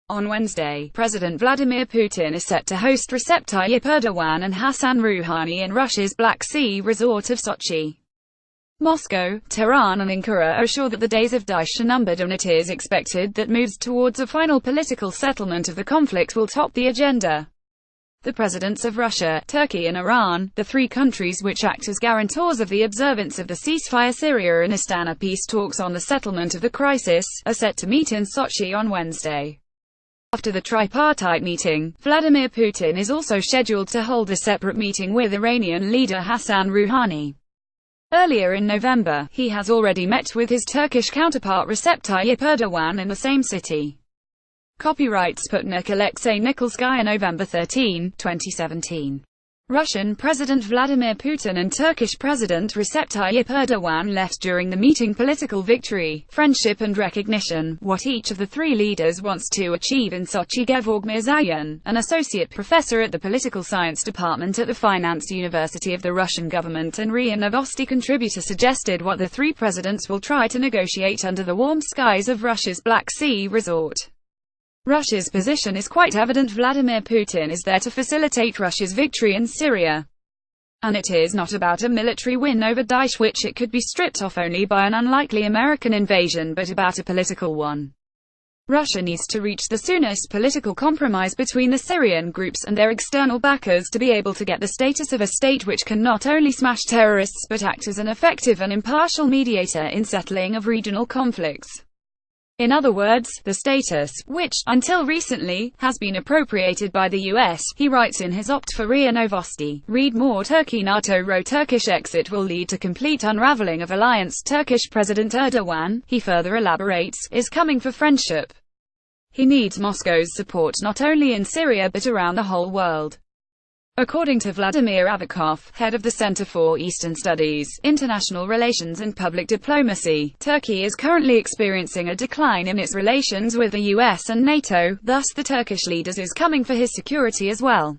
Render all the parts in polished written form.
On Wednesday, President Vladimir Putin is set to host Recep Tayyip Erdogan and Hassan Rouhani in Russia's Black Sea resort of Sochi. Moscow, Tehran and Ankara are sure that the days of Daesh are numbered, and it is expected that moves towards a final political settlement of the conflict will top the agenda. The presidents of Russia, Turkey and Iran, the three countries which act as guarantors of the observance of the ceasefire Syria and Astana peace talks on the settlement of the crisis, are set to meet in Sochi on Wednesday. After the tripartite meeting, Vladimir Putin is also scheduled to hold a separate meeting with Iranian leader Hassan Rouhani. Earlier in November, he has already met with his Turkish counterpart Recep Tayyip Erdogan in the same city. Copyright Sputnik Alexei Nikolskaya November 13, 2017. Russian President Vladimir Putin and Turkish President Recep Tayyip Erdogan left during the meeting political victory, friendship and recognition. What each of the three leaders wants to achieve in Sochi. Gevorg Mirzayan, an associate professor at the political science department at the Finance University of the Russian government and RIA Novosti contributor, suggested what the three presidents will try to negotiate under the warm skies of Russia's Black Sea resort. Russia's position is quite evident. Vladimir Putin is there to facilitate Russia's victory in Syria. And it is not about a military win over Daesh, which it could be stripped off only by an unlikely American invasion, but about a political one. Russia needs to reach the soonest political compromise between the Syrian groups and their external backers to be able to get the status of a state which can not only smash terrorists but act as an effective and impartial mediator in settling of regional conflicts. In other words, the status, which, until recently, has been appropriated by the US, he writes in his opt for RIA Novosti. Read more. Turkey NATO row Turkish exit will lead to complete unraveling of alliance. Turkish President Erdogan, he further elaborates, is coming for friendship. He needs Moscow's support not only in Syria but around the whole world. According to Vladimir Avakov, head of the Center for Eastern Studies, International Relations and Public Diplomacy, Turkey is currently experiencing a decline in its relations with the US and NATO, thus the Turkish leader is coming for his security as well.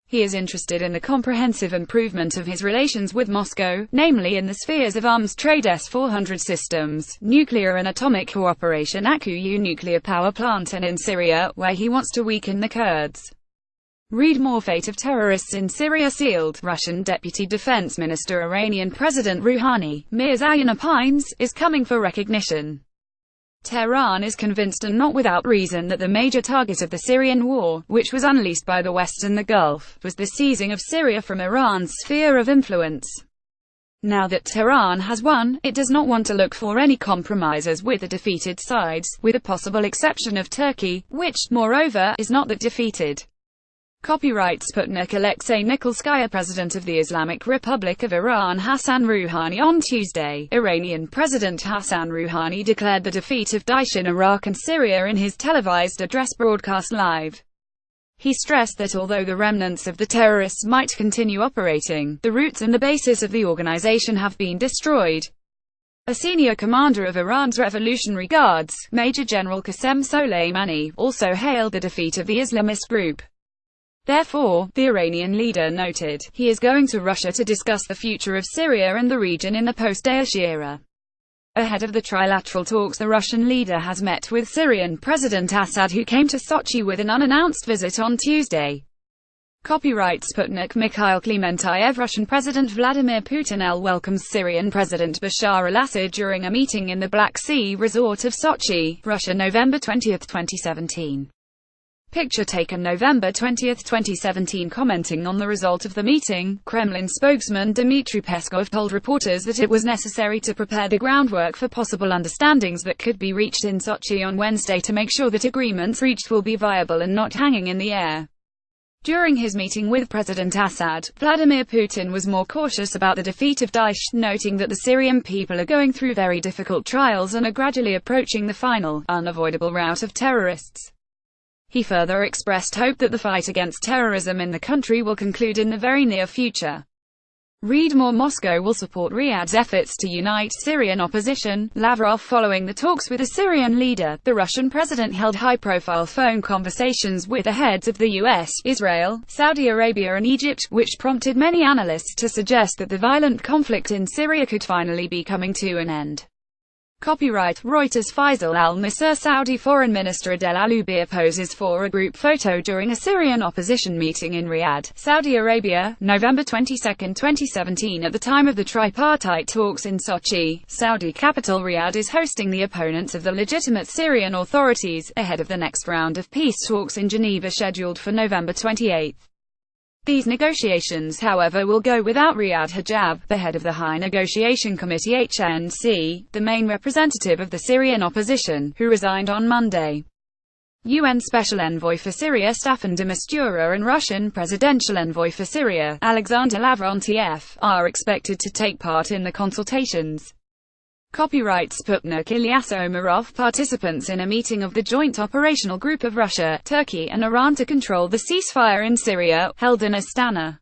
He is interested in the comprehensive improvement of his relations with Moscow, namely in the spheres of arms trade, S-400 systems, nuclear and atomic cooperation, Akkuyu nuclear power plant, and in Syria, where he wants to weaken the Kurds. Read more. Fate of terrorists in Syria sealed. Russian Deputy Defense Minister Iranian President Rouhani, Mirzayan opines, is coming for recognition. Tehran is convinced, and not without reason, that the major target of the Syrian war, which was unleashed by the West and the Gulf, was the seizing of Syria from Iran's sphere of influence. Now that Tehran has won, it does not want to look for any compromises with the defeated sides, with the possible exception of Turkey, which, moreover, is not that defeated. Copyright Sputnik Alexei Nikolskaya. President of the Islamic Republic of Iran Hassan Rouhani. On Tuesday, Iranian President Hassan Rouhani declared the defeat of Daesh in Iraq and Syria in his televised address broadcast live. He stressed that although the remnants of the terrorists might continue operating, the roots and the basis of the organization have been destroyed. A senior commander of Iran's Revolutionary Guards, Major General Qasem Soleimani, also hailed the defeat of the Islamist group. Therefore, the Iranian leader noted, he is going to Russia to discuss the future of Syria and the region in the post-Daesh era. Ahead of the trilateral talks, the Russian leader has met with Syrian President Assad, who came to Sochi with an unannounced visit on Tuesday. Copyright Sputnik Mikhail Klementiev. Russian President Vladimir Putin welcomes Syrian President Bashar al-Assad during a meeting in the Black Sea resort of Sochi, Russia. November 20, 2017. Picture taken November 20, 2017. Commenting on the result of the meeting, Kremlin spokesman Dmitry Peskov told reporters that it was necessary to prepare the groundwork for possible understandings that could be reached in Sochi on Wednesday to make sure that agreements reached will be viable and not hanging in the air. During his meeting with President Assad, Vladimir Putin was more cautious about the defeat of Daesh, noting that the Syrian people are going through very difficult trials and are gradually approaching the final, unavoidable rout of terrorists. He further expressed hope that the fight against terrorism in the country will conclude in the very near future. Read more. Moscow will support Riyadh's efforts to unite Syrian opposition. Lavrov. Following the talks with the Syrian leader, the Russian president held high-profile phone conversations with the heads of the US, Israel, Saudi Arabia and Egypt, which prompted many analysts to suggest that the violent conflict in Syria could finally be coming to an end. Copyright Reuters. Faisal al-Nasser. Saudi Foreign Minister Adel al-Ubaid poses for a group photo during a Syrian opposition meeting in Riyadh, Saudi Arabia, November 22, 2017. At the time of the tripartite talks in Sochi, Saudi capital Riyadh is hosting the opponents of the legitimate Syrian authorities, ahead of the next round of peace talks in Geneva scheduled for November 28. These negotiations, however, will go without Riyad Hajab, the head of the High Negotiation Committee HNC, the main representative of the Syrian opposition, who resigned on Monday. UN Special Envoy for Syria Staffan de Mistura and Russian Presidential Envoy for Syria, Alexander Lavrentiev, are expected to take part in the consultations. Copyright Sputnik. Ilyas Omarov. Participants in a meeting of the Joint Operational Group of Russia, Turkey and Iran to control the ceasefire in Syria, held in Astana.